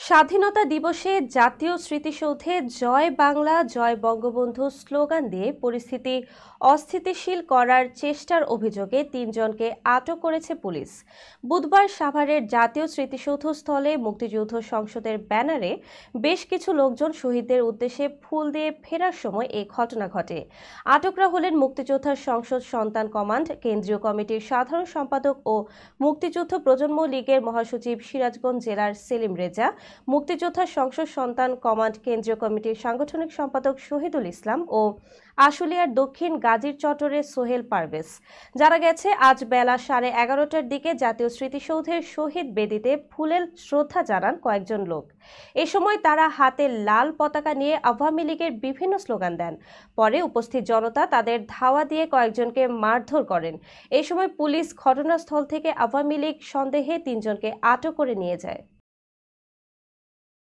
স্বাধীনতা দিবসে জাতীয় স্মৃতিসৌধে জয় বাংলা জয় বঙ্গবন্ধু স্লোগান দিয়ে পরিস্থিতি অস্থিতিশীল করার চেষ্টার অভিযোগে তিনজনকে আটক করেছে পুলিশ। বুধবার সাভারের জাতীয় স্মৃতিসৌধস্থলে মুক্তিযুদ্ধ সংসদের ব্যানারে বেশ কিছু লোকজন শহীদদের উদ্দেশ্যে ফুল দিয়ে ফেরার সময় এই ঘটনা ঘটে। আটকরা হলেন মুক্তিযোদ্ধা সংসদ সন্তান কমান্ড কেন্দ্রীয় কমিটির সাধারণ সম্পাদক ও মুক্তিযুদ্ধ প্রজন্ম লীগের মহাসচিব সিরাজগঞ্জ জেলার সেলিম রেজা, মুক্তিযোদ্ধা সংসদ সন্তান কমান্ড কেন্দ্রীয় কমিটির সাংগঠনিক সম্পাদক শহীদুল ইসলাম ও আশুলিয়ার দক্ষিণ গাজীর চট্টরের সোহেল পারভেজ। জানা গেছে, আজ বেলা 11:30টার দিকে জাতীয় স্মৃতিসৌধের শহীদ বেদিতে ফুলেল শ্রদ্ধা জানান কয়েকজন লোক। এ সময় তারা হাতে লাল পতাকা নিয়ে আওয়ামী লীগের বিভিন্ন স্লোগান দেন। পরে উপস্থিত জনতা তাদের ধাওয়া দিয়ে কয়েকজনকে মারধর করেন। এই সময় পুলিশ ঘটনাস্থল থেকে আওয়ামী লীগ সন্দেহে তিনজনকে আটক করে নিয়ে যায়।